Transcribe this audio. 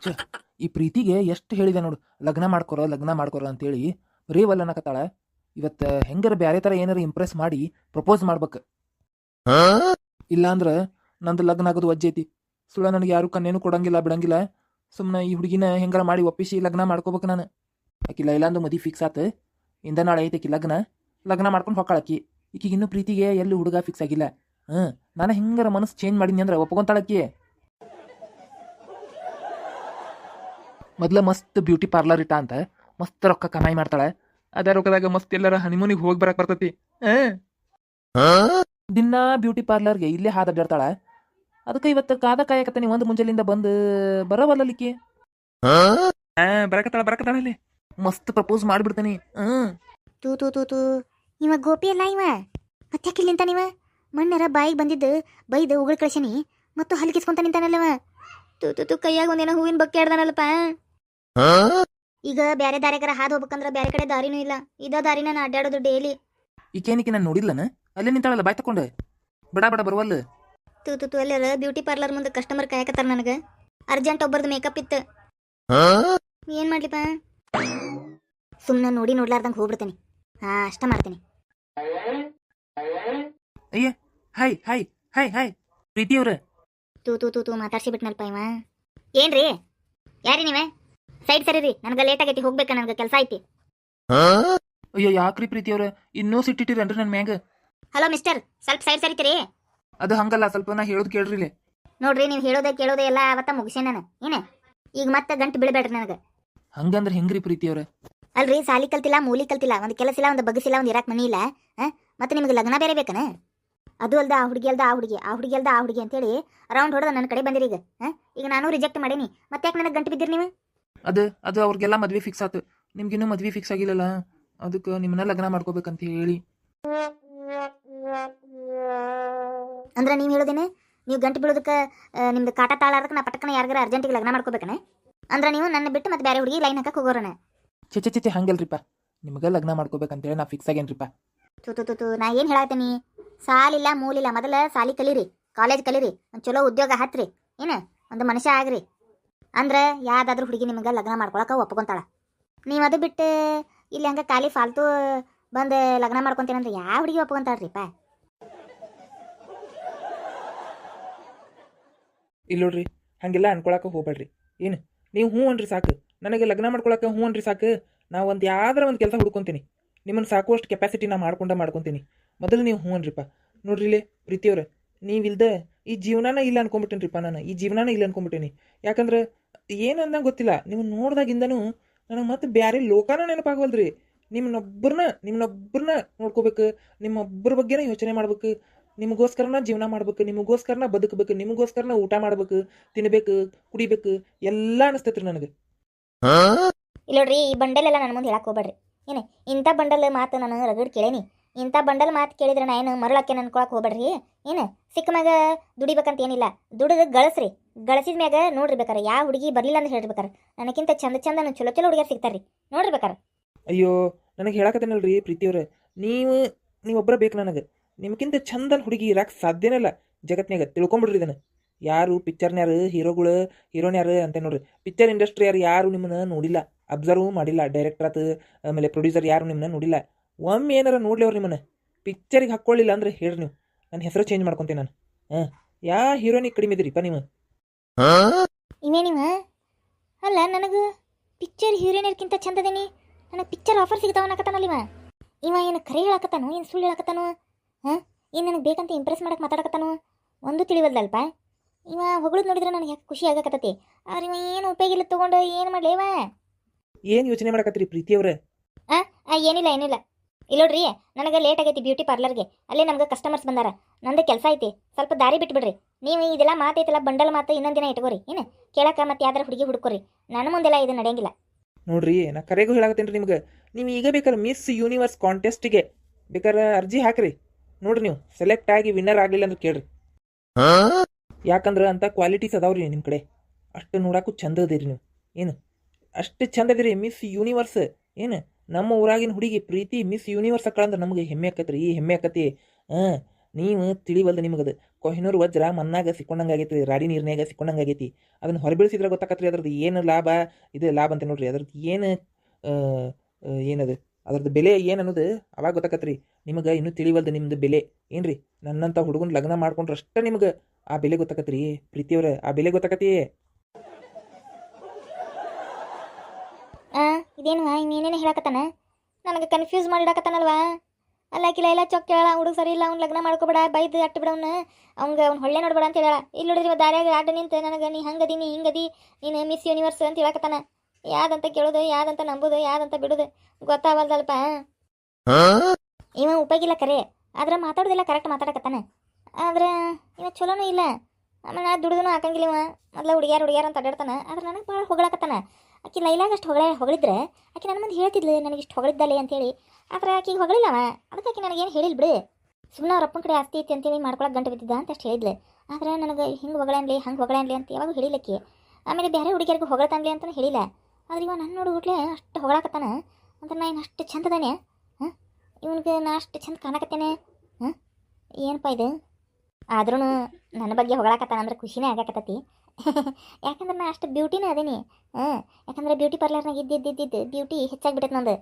ಛೆ, ಈ ಪ್ರೀತಿಗೆ ಎಷ್ಟು ಹೇಳಿದೆ ನೋಡು, ಲಗ್ನ ಮಾಡ್ಕೊರೋ ಲಗ್ನ ಮಾಡ್ಕೊರೋ ಅಂತೇಳಿ ಬರೀ ವಲ್ಲ ಅನ್ನಕತ್ತಾಳ. ಇವತ್ತು ಹೆಂಗಾರ ಬ್ಯಾರೆ ಥರ ಏನಾರ ಇಂಪ್ರೆಸ್ ಮಾಡಿ ಪ್ರಪೋಸ್ ಮಾಡ್ಬೇಕು. ಇಲ್ಲಾಂದ್ರೆ ನಂದು ಲಗ್ನ ಆಗೋದು ವಜ್ಜೈತಿ. ಸುಳ್ಳ ನನಗೆ ಯಾರು ಕನ್ನೇನು ಕೊಡಂಗಿಲ್ಲ ಬಿಡಂಗಿಲ್ಲ. ಸುಮ್ಮನೆ ಈ ಹುಡುಗಿನ ಹೆಂಗಾರ ಮಾಡಿ ಒಪ್ಪಿಸಿ ಲಗ್ನ ಮಾಡ್ಕೋಬೇಕು ನಾನು. ಆಕಿ ಲೈಲಾಂದು ಮದಿ ಫಿಕ್ಸ್ ಆತು. ಇಂದ ನಾಳೆ ಐತೆ ಆಕಿ ಲಗ್ನ ಮಾಡ್ಕೊಂಡು ಹೊಕ್ಕಾಳಕ್ಕಿ. ಈಕಿಗೆ ಇನ್ನೂ ಪ್ರೀತಿಗೆ ಎಲ್ಲಿ ಹುಡುಗ ಫಿಕ್ಸ್ ಆಗಿಲ್ಲ. ನಾನು ಹೆಂಗಾರ ಮನಸ್ಸು ಚೇಂಜ್ ಮಾಡೀನಿ ಅಂದ್ರೆ ಒಪ್ಕೊಂತಾಳಕ್ಕಿ. ಮೊದ್ಲ ಮಸ್ತ್ ಬ್ಯೂಟಿ ಪಾರ್ಲರ್ ಇಟ್ಟ ಅಂತ ಮಸ್ತ್ ರೊಕ್ಕ ಕಮಾಯಿ ಮಾಡ್ತಾಳೆ. ಅದೇ ರೊಕ್ಕದಾಗ ಮಸ್ತ್ ಎಲ್ಲರ ಹನಿಮೂನಿಗೆ ಹೋಗಿ ಬರಕ್ ಬರ್ತೈತಿ. ದಿನ ಬ್ಯೂಟಿ ಪಾರ್ಲರ್ಗೆ ಇಲ್ಲೇ ಹಾದಡ್ಡಾಡ್ತಾಳ. ಅದಕ್ಕೆ ಇವತ್ತು ಕಾದ ಕಾಯಕತ್ತಾನೆ ಒಂದು ಮುಂಜಾಲಿಂದ ಬಂದು ಬರವಲ್ಲಲಿಕ್ಕೆ. ಬರಕತ್ತಾಳ ಅಲ್ಲಿ ಮಸ್ತ್ ಪ್ರಪೋಸ್ ಮಾಡ್ಬಿಡ್ತಾನೆ. ತೂ ತೂ ತೂ ತೂ ಇವ ಗೋಪಿ ಅಲ್ಲ ಇವ. ಮತ್ತ್ಯಾಕೆ ನಿಂತ ನೀವ ಮಣ್ಣರ ಬಾಯಿಗೆ ಬಂದಿದ್ದು ಬೈದು ಉಗುಳು ಕಳ್ಸೀನಿ ಮತ್ತು ಹಲ್ಕಿಸ್ಕೊಂತ ನಿಂತಾನಲ್ಲವ. ತೂ ತೂ ತೂ ಕೈಯಾಗ ಒಂದೇನೋ ಹೂವಿನ ಬಕ್ಕೆ ಆಡ್ದಾನಲ್ಲಪ್ಪ. ಈಗ ಬ್ಯಾರೆ ದಾರಿಗಾರ ಹಾದು ಹೋಗ್ಬೇಕಂದ್ರ ಬ್ಯಾರೆ ಕಡೆ ದಾರಿನೂ ಇಲ್ಲ. ಇದ ದಾರಿನ ನಾ ಅಡ್ಡಾಡೋದು ಡೈಲಿ. ಈಕೇನಿಕೆ ನಾನು ನೋಡಿಲ್ಲನ ಅಲ್ಲೇ ನಿಂತಾಳಲ್ಲ ಬಾಯ್ ತಕೊಂಡೆ. ಬಡ ಬರವಲ್ಲ. ತೂ ತೂ ತೂ ಎಲ್ಲರ ಬ್ಯೂಟಿ ಪಾರ್ಲರ್ ಮುಂದೆ ಕಸ್ಟಮರ್ ಕಾಯಕತ್ತಾರ ನನಗೆ. ಅರ್ಜೆಂಟ್ ಒಬ್ಬರದು ಮೇಕಪ್ ಇತ್ತು. ಏನ್ ಮಾಡ್ಲಿಪ್ಪ, ಸುಮ್ಮನೆ ನೋಡಿ ನೋಡ್ಲಾರ್ದಂಗೆ ಹೋಗ್ಬಿಡ್ತೇನೆ. ಅಷ್ಟ ಮಾಡ್ತೇನೆ. ಅಯ್ಯ ಹಾಯ್ ಹಾಯ್ ಹಾಯ್ ಹಾಯ್ ಪ್ರೀತಿಯವ್ರ. ತೂ ತೂ ತೂ ತೂ ಮಾತಾಡ್ಸಿ ಬಿಟ್ನಲ್ಪ ಇವ. ಏನ್ರಿ ಯಾರಿ ನೀವೇ? ಸೈಡ್ ಸರಿ ರೀ, ನನಗೆ ಲೇಟ್ ಆಗೈತಿ, ಹೋಗ್ಬೇಕ, ನನಗೆ ಕೆಲಸ ಐತಿ. ಅಯ್ಯೋ ಯಾಕ್ರಿ ಪ್ರೀತಿಯವ್ರ ಇನ್ನೂ ಸಿಟ್ಟಿಟ್ಟಿರನ್ರಿ ನನ್ನ ಮ್ಯಾಗ? ಹಲೋ ಮಿಸ್ಟರ್, ಸ್ವಲ್ಪ ಸೈಡ್ ಸರಿತೀರಿ? ಅದು ಹಂಗಲ್ಲ, ಸ್ವಲ್ಪ ನಾ ಹೇಳೋದು ಕೇಳ್ರಿ ಇಲ್ಲಿ. ನೋಡ್ರಿ, ನೀವು ಹೇಳೋದೇ ಕೇಳೋದೇ ಎಲ್ಲ ಅವತ್ತ ಮುಗಿಸೇ ನಾನು. ಏನ ಈಗ ಮತ್ತೆ ಗಂಟು ಬೀಳ್ಬೇಡ್ರಿ ನನಗೆ. ಹಂಗಂದ್ರೆ ಹೆಂಗ್ರಿ ಪ್ರೀತಿಯವ್ರ? ಅಲ್ರಿ, ಸಾಲಿ ಕಲ್ತಿಲ್ಲ, ಮೂಲಿ ಕಲ್ತಿಲ್ಲ, ಒಂದು ಕೆಲಸ ಇಲ್ಲ, ಒಂದು ಬಗ್ಸಿಲ್ಲ, ಒಂದು ಇರಾಕ್ ಮನಿ ಇಲ್ಲ. ಮತ್ತೆ ನಿಮ್ಗೆ ಲಗ್ನ ಬೇರೆ ಬೇಕನ? ಅದು ಅಲ್ದ ಆ ಹುಡುಗಿ ಅಲ್ದ ಆ ಹುಡುಗಿ, ಆ ಹುಡುಗಿ ಅಲ್ದ ಆ ಹುಡುಗಿ ಅಂತೇಳಿ ರೌಂಡ್ ಹೊಡೆದ ನನ್ನ ಕಡೆ ಬಂದಿರಿ. ಈಗ ನಾನು ರಿಜೆಕ್ಟ್ ಮಾಡೀನಿ, ಮತ್ತೆ ಯಾಕೆ ನನಗೆ ಗಂಟು ಬಿದ್ದಿರಿ ನೀವು? ಅದು ಅವ್ರಿಗೆಲ್ಲ ಮದ್ವೆ ಫಿಕ್ಸ್ ಆತು, ನಿಮ್ಗಿನ್ನೂ ಮದ್ವೆ ಫಿಕ್ಸ್ ಆಗಿಲ್ಲಲ್ಲ, ಅದಕ್ಕೆ ನಿಮ್ಮನ್ನ ಲಗ್ನ ಮಾಡ್ಕೋಬೇಕಂತ ಹೇಳಿ. ಅಂದ್ರೆ ನೀವು ಹೇಳೋದೇನೆ ನೀವು ಗಂಟು ಬೀಳೋದಕ್ಕೆ ನಿಮ್ದು ಕಾಟ ತಾಳಾರಕ್ಕೆ ನಾ ಪಟಕನ ಯಾರಿಗಾರ ಅರ್ಜೆಂಟಿಗೆ ಲಗ್ನ ಮಾಡ್ಕೋಬೇಕನೆ? ಅಂದ್ರೆ ನೀವು ನನ್ನ ಬಿಟ್ಟು ಮತ್ತೆ ಬೇರೆ ಹುಡುಗಿ ಲೈನ್ ಹಾಕಕ್ಕೆ ಹೋಗೋರಣ? ಚೆ ಹಂಗಲ್ರಿಪ್ಪ, ನಿಮ್ಗೆ ಲಗ್ನ ಮಾಡ್ಕೋಬೇಕಂತೇಳಿ ನಾ ಫಿಕ್ಸ್ ಆಗೇನ್ರಿಪ್ಪ. ತೂ ನಾ ಏನು ಹೇಳತ್ತೀನಿ, ಸಾಲಿಲ್ಲ ಮೂಲಿಲ್ಲ, ಮೊದಲ ಸಾಲಿ ಕಲೀರಿ, ಕಾಲೇಜ್ ಕಲೀರಿ, ಒಂದು ಚಲೋ ಉದ್ಯೋಗ ಹತ್ರಿ, ಏನು ಒಂದು ಮನುಷ್ಯ ಆಗ್ರಿ. ಅಂದ್ರೆ ಯಾವ್ದಾದ್ರೂ ಹುಡುಗಿ ನಿಮ್ಗೆ ಲಗ್ನ ಮಾಡ್ಕೊಳಕ್ಕೆ ಒಪ್ಕೊಂತಾಳ. ನೀವು ಅದು ಬಿಟ್ಟು ಇಲ್ಲಿ ಹಂಗೆ ಖಾಲಿ ಫಾಲ್ತು ಬಂದು ಲಗ್ನ ಮಾಡ್ಕೊತೀನಂದ್ರೆ ಯಾವ ಹುಡುಗಿ ಒಪ್ಕೊಂತಾಳ್ರಿಪ್ಪ? ಇಲ್ಲ ನೋಡ್ರಿ, ಹಂಗೆಲ್ಲ ಅನ್ಕೊಳಕ್ಕೆ ಹೋಗ್ಬೇಡ್ರಿ. ಏನು ನೀವು ಹ್ಞೂ ಅನ್ರಿ ಸಾಕು, ನನಗೆ ಲಗ್ನ ಮಾಡ್ಕೊಳಕ್ಕೆ ಹ್ಞೂ ಅನ್ರಿ ಸಾಕು. ನಾವು ಒಂದು ಯಾವ್ದಾರ ಒಂದು ಕೆಲಸ ಹುಡ್ಕೊತೀನಿ, ನಿಮ್ಮನ್ನು ಸಾಕುವಷ್ಟು ಕೆಪಾಸಿಟಿ ನಾ ಮಾಡ್ಕೊತೀನಿ. ಮೊದಲು ನೀವು ಹ್ಞೂ ಅನ್ರಿಪ್ಪ. ನೋಡ್ರಿ ಇಲ್ಲೇ ಪ್ರೀತಿಯವ್ರೆ, ನೀವಿಲ್ದೆ ಈ ಜೀವನಾನ ಇಲ್ಲ ಅನ್ಕೊಂಬಿಟ್ಟೇನ್ರಿಪ್ಪ. ನಾನು ಈ ಜೀವನಾನ ಇಲ್ಲ ಅನ್ಕೊಂಬಿಟ್ಟೇನಿ. ಯಾಕಂದ್ರೆ ಏನನ್ನ ಗೊತ್ತಿಲ್ಲ, ನೀವು ನೋಡ್ದಾಗಿಂದನೂ ನನಗೆ ಮತ್ತೆ ಬೇರೆ ಲೋಕನ ನೆನಪಾಗವಲ್ರಿ. ನಿಮ್ಮನ್ನೊಬ್ಬರನ್ನ ನೋಡ್ಕೋಬೇಕು, ನಿಮ್ಮೊಬ್ಬರ ಬಗ್ಗೆನೇ ಯೋಚನೆ ಮಾಡ್ಬೇಕು, ನಿಮಗೋಸ್ಕರನ ಜೀವನ ಮಾಡ್ಬೇಕು, ನಿಮಗೋಸ್ಕರನ ಬದುಕಬೇಕು, ನಿಮಗೋಸ್ಕರನ ಊಟ ಮಾಡ್ಬೇಕು, ತಿನ್ಬೇಕು, ಕುಡಿಬೇಕು, ಎಲ್ಲ ಅನಿಸ್ತೈತ್ರಿ ನನಗೆ. ಇಲ್ಲೋಡ್ರಿ, ಈ ಬಂಡಲೆಲ್ಲ ನನ್ನ ಮುಂದೆ ಹೇಳಕ್ಕೆ ಹೋಗ್ಬೇಡ್ರಿ. ಏನು ಇಂಥ ಬಂಡಲ್ ಮಾತು ನಾನು ರಗಡ್ ಕೇಳೇನಿ. ಇಂಥ ಬಂಡಲ್ ಮಾತು ಕೇಳಿದ್ರೆ ನಾ ಏನು ಮರಳಕ್ಕೆ ನನ್ಕೊಳಕ್ಕೆ ಹೋಗ್ಬೇಡ್ರಿ. ಏನು ಸಿಕ್ಕ ಮ್ಯಾಗ ದುಡಿಬೇಕಂತ ಏನಿಲ್ಲ, ದುಡಿದು ಗಳಿಸ್ರಿ. ಗಳಿಸಿದ ಮ್ಯಾಗ ನೋಡ್ರಿ ಬೇಕಾರೆ ಯಾವ ಹುಡುಗಿ ಬರಲಿಲ್ಲ ಅಂತ ಹೇಳ್ಬೇಕಾರೆ ನನಗಿಂತ ಚಂದ ಚಲೋ ಹುಡುಗಿಯರು ಸಿಗ್ತಾರ್ರಿ, ನೋಡ್ರಿ ಬೇಕಾರೆ. ಅಯ್ಯೋ ನನಗೆ ಹೇಳಕತ್ತೇನಲ್ರಿ ಪ್ರೀತಿಯವ್ರೆ, ನೀವೊಬ್ಬರ ಬೇಕು ನನಗೆ. ನಿಮ್ಗಿಂತ ಚಂದನ ಹುಡುಗಿ ಇರಕ್ಕೆ ಸಾಧ್ಯನೇ ಇಲ್ಲ ಜಗತ್ನಾಗ, ತಿಳ್ಕೊಂಬಿಡ್ರಿ ಇದನ್ನು. ಯಾರು ಪಿಕ್ಚರ್ನ್ಯಾರು ಹೀರೋಗಳು ಹೀರೋನ್ಯಾರು ಅಂತ ನೋಡ್ರಿ, ಪಿಕ್ಚರ್ ಇಂಡಸ್ಟ್ರಿ ಯಾರು ನಿಮ್ಮನ್ನ ನೋಡಿಲ್ಲ, ಅಬ್ಸರ್ವ್ ಮಾಡಿಲ್ಲ. ಡೈರೆಕ್ಟರ್ ಆತು, ಆಮೇಲೆ ಪ್ರೊಡ್ಯೂಸರ್ ಯಾರು ನಿಮ್ಮನ್ನ ನೋಡಿಲ್ಲ. ಒಮ್ಮೆ ಏನಾರ ನೋಡ್ಲಿ ಅವ್ರು ನಿಮ್ಮನ್ನ ಪಿಕ್ಚರಿಗೆ ಹಾಕ್ಕೊಳ್ಳಿಲ್ಲ ಅಂದ್ರೆ ಹೇಳ್ರಿ, ನೀವು ನನ್ನ ಹೆಸರು ಚೇಂಜ್ ಮಾಡ್ಕೊತೀನಿ ನಾನು. ಯಾ ಹೀರೋನಿಗೆ ಕಡಿಮೆ ಇದ್ರಿಪ್ಪ ನೀವು? ಇವೇನಿವ ಅಲ್ಲ, ನನಗೆ ಪಿಕ್ಚರ್ ಹೀರೋಯಿನರ್ಕಿಂತ ಚಂದದೇನಿ, ನನಗೆ ಪಿಕ್ಚರ್ ಆಫರ್ ಸಿಗ್ತಾವನ್ನಕತ್ತಾನಲ್ಲ ಇವ ಏನು ಖರೆ ಹೇಳಕತ್ತಾನು, ಏನು ಸುಳ್ಳು ಹೇಳಕತ್ತಾನು? ಏನು ನನಗೆ ಬೇಕಂತ ಇಂಪ್ರೆಸ್ ಮಾಡಕ್ಕೆ ಮಾತಾಡಕತ್ತಾನು? ಒಂದು ತಿಳಿವಲ್ದಲ್ಪ. ಇವ ಹೊಗಳದ್ ನೋಡಿದ್ರೆ ನನಗೆ ಯಾಕೆ ಖುಷಿ ಆಗಕತ್ತತಿ. ಆದ್ರೆ ಇವ ಏನು ಉಪಯೋಗ ಇಲ್ಲ, ತೊಗೊಂಡು ಏನು ಮಾಡಲಿ ಇವ? ಏನು ಯೋಚನೆ ಮಾಡಕತ್ತೀರಿ ಪ್ರೀತಿಯವ್ರೆ? ಏನಿಲ್ಲ ಇಲ್ಲೋಡ್ರಿ, ನನಗೆ ಲೇಟ್ ಆಗೈತಿ ಬ್ಯೂಟಿ ಪಾರ್ಲರ್ಗೆ. ಅಲ್ಲೇ ನಮ್ಗೆ ಕಸ್ಟಮರ್ಸ್ ಬಂದಾರ, ನಂದು ಕೆಲಸ ಐತಿ, ಸ್ವಲ್ಪ ದಾರಿ ಬಿಟ್ಬಿಡ್ರಿ. ನೀವು ಇದೆಲ್ಲ ಮಾತೈತಲ್ಲ ಬಂಡಲ್ ಮಾತು ಇನ್ನೊಂದು ದಿನ ಇಟ್ಕೋರಿ. ಏನು ಕೇಳಕ್ಕೆ ಮತ್ತೆ ಯಾವ್ದಾರ ಹುಡುಗಿ ಹುಡ್ಕೋರಿ, ನನ್ನ ಮುಂದೆಲ್ಲ ಇದು ನಡೆಯಂಗಿಲ್ಲ. ನೋಡ್ರಿ, ನಾ ಕರೆಗೂ ಹೇಳಕತ್ತೇನೆ ರೀ ನಿಮ್ಗೆ, ನೀವು ಈಗ ಬೇಕಾದ್ರೆ ಮಿಸ್ ಯೂನಿವರ್ಸ್ ಕಾಂಟೆಸ್ಟಿಗೆ ಬೇಕಾದ್ರೆ ಅರ್ಜಿ ಹಾಕ್ರಿ. ನೋಡ್ರಿ, ನೀವು ಸೆಲೆಕ್ಟ್ ಆಗಿ ವಿನ್ನರ್ ಆಗಲಿಲ್ಲ ಅಂದ್ರೆ ಕೇಳ್ರಿ. ಯಾಕಂದ್ರೆ ಅಂತ ಕ್ವಾಲಿಟೀಸ್ ಅದಾವ್ರಿ ನಿಮ್ಮ ಕಡೆ, ಅಷ್ಟು ನೋಡಕ್ಕೂ ಚಂದ ಅದಿರಿ ನೀವು. ಏನು ಅಷ್ಟು ಚಂದ ಅದಿರಿ ಮಿಸ್ ಯೂನಿವರ್ಸ್. ಏನು ನಮ್ಮ ಊರಾಗಿನ ಹುಡುಗಿ ಪ್ರೀತಿ ಮಿಸ್ ಯೂನಿವರ್ಸ್ ಅಕ್ಕಳಂದ್ರೆ ನಮಗೆ ಹೆಮ್ಮೆ ಆಕತ್ರಿ, ಈ ಹೆಮ್ಮೆ ಆಕತಿ. ನೀವು ತಿಳಿವಲ್ದು ನಿಮಗದು ಕೊಹಿನೂರು ವಜ್ರ ಮಣ್ಣಾಗ ಸಿಕ್ಕೊಂಡಂಗೆ ಆಗೈತಿ, ರಾಡಿ ನೀರಿನಾಗ ಸಿಕ್ಕೊಂಡಂಗೆ ಆಗೈತಿ. ಅದನ್ನು ಹೊರಬೀಳಿಸಿದ್ರೆ ಗೊತ್ತಾಕತ್ರಿ ಅದ್ರದ್ದು ಏನು ಲಾಭ, ಇದು ಲಾಭ ಅಂತ ನೋಡ್ರಿ. ಅದ್ರದ್ದು ಏನು ಏನದು ಅದ್ರದ್ದು ಬೆಲೆ ಏನು ಅನ್ನೋದು ಅವಾಗ ಗೊತ್ತಾಕತ್ರಿ. ನಿಮಗೆ ಇನ್ನೂ ತಿಳಿವಲ್ದು ನಿಮ್ದು ಬೆಲೆ ಏನ್ರಿ. ನನ್ನಂಥ ಹುಡುಗನ ಲಗ್ನ ಮಾಡ್ಕೊಂಡ್ರೆ ಅಷ್ಟೇ ನಿಮ್ಗೆ ಆ ಬೆಲೆ ಗೊತ್ತಾಕತ್ರಿ ಪ್ರೀತಿಯವ್ರ, ಆ ಬೆಲೆ ಗೊತ್ತಾಕತಿ. ಇದೇನು ಇನ್ನೇನೇನು ಹೇಳಕತ್ತಾನ, ನನಗೆ ಕನ್ಫ್ಯೂಸ್ ಮಾಡಿಡಕತ್ತಾನಲ್ವಾ. ಅಲ್ಲಾಕಿಲ್ಲ ಎಲ್ಲ ಚೊಕ್ಕ ಹೇಳ, ಹುಡುಗ ಸರಿ ಇಲ್ಲ, ಅವ್ನು ಲಗ್ನ ಮಾಡ್ಕೊಬೇಡ, ಬೈದು ಅಟ್ಟು ಬಿಡವ್ನ, ಅವ್ನು ಹೊಳ್ಳೆ ನೋಡ್ಬೇಡ ಅಂತ ಹೇಳ. ಇಲ್ಲಿ ನೋಡಿದ್ರೆ ದಾರ್ಯಾಗ ಆಡ ನಿಂತು ನನಗೆ ನೀ ಹಂಗದಿ ನೀ ಹಿಂಗದಿ ನೀನು ಮಿಸ್ ಯೂನಿವರ್ಸ್ ಅಂತ ಹೇಳಕತ್ತಾನ. ಯಾವ್ದಂತ ಕೇಳೋದು, ಯಾವ್ದಂತ ನಂಬೋದು, ಯಾವ್ದಂತ ಬಿಡೋದು ಗೊತ್ತಾಗಲ್ದಲ್ಪ. ಇವ ಉಪಯೋಗಿಲ್ಲ ಕರೆ, ಆದ್ರೆ ಮಾತಾಡೋದಿಲ್ಲ ಕರೆಕ್ಟ್ ಮಾತಾಡಕತ್ತಾನ. ಆದ್ರೆ ಇವ ಚಲೋನೂ ಇಲ್ಲ. ಆಮೇಲೆ ನಾ ದುಡ್ದೂ ಹಾಕಂಗಿಲ್ಲ. ಇವ ಮೊದಲ ಹುಡುಗ್ಯಾರ ಅಂತ ಅಡ್ಡಾಡ್ತಾನ. ಆದ್ರೆ ನನಗೆ ಭಾಳ ಹೊಗಳಕತ್ತಾನ. ಆಕಿ ಲೈಲಾಗ ಅಷ್ಟು ಹೊಗಳಿದ್ರೆ ಆಕೆ ನನ್ನ ಮುಂದೆ ಹೇಳ್ತಿದ್ಲು ನನಗೆ ಇಷ್ಟು ಹೊಗಳಿದ್ದಲೆ ಅಂತೇಳಿ. ಆದ್ರೆ ಆಕಿಗೆ ಹೊಗಳಿಲ್ಲವ, ಅದಕ್ಕೆ ಆಕೆ ನನಗೇನು ಹೇಳಿಲ್ಲ ಬಿಡು. ಸುಮ್ಮನೆ ಅವ್ರ ಅಪ್ಪನ ಕಡೆ ಆಸ್ತಿ ಐತಿ ಅಂತೇಳಿ ಮಾಡ್ಕೊಳಕ್ಕೆ ಗಂಟು ಬಿದ್ದಿದ್ದ ಅಂತ ಅಷ್ಟು ಹೇಳಿದ್ಲು. ಆದ್ರೆ ನನಗೆ ಹಿಂಗೆ ಹೊಗಳನ್ಲಿ ಹಂಗೆ ಹೊಗಳನ್ಲಿ ಅಂತ ಯಾವಾಗ ಹೇಳಿಲ್ಲಕ್ಕಿ. ಆಮೇಲೆ ಬೇರೆ ಹುಡುಗಿಯರಿಗೂ ಹೊಗಳತಾನ್ಲಿ ಅಂತಲೂ ಹೇಳಿಲ್ಲ. ಆದ್ರೆ ಇವ ನನ್ನ ನೋಡ್ಬಿಟ್ಲೆ ಅಷ್ಟು ಹೊಗಳಕತ್ತಾನ ಅಂದ್ರೆ ನಾ ಏನು ಅಷ್ಟು ಚಂದದಾನೆ? ಹಾಂ, ಇವನಿಗೆ ನಾ ಅಷ್ಟು ಚಂದ ಕಾಣಕತ್ತೇನೆ. ಹಾಂ, ಏನಪ್ಪ ಇದು? ಆದ್ರೂ ನನ್ನ ಬಗ್ಗೆ ಹೊಗಳಕತ್ತಾನ ಅಂದ್ರೆ ಖುಷಿನೇ ಆಗಾಕತ್ತತಿ. ಯಾಕಂದ್ರೆ ನಾ ಅಷ್ಟು ಬ್ಯೂಟಿನೇ ಅದೇನಿ. ಯಾಕಂದ್ರೆ ಬ್ಯೂಟಿ ಪಾರ್ಲರ್ನಾಗ ಇದ್ದಿದ್ದು ಬ್ಯೂಟಿ ಹೆಚ್ಚಾಗ್ಬಿಟ್ಟೈತೆ ನಂದು.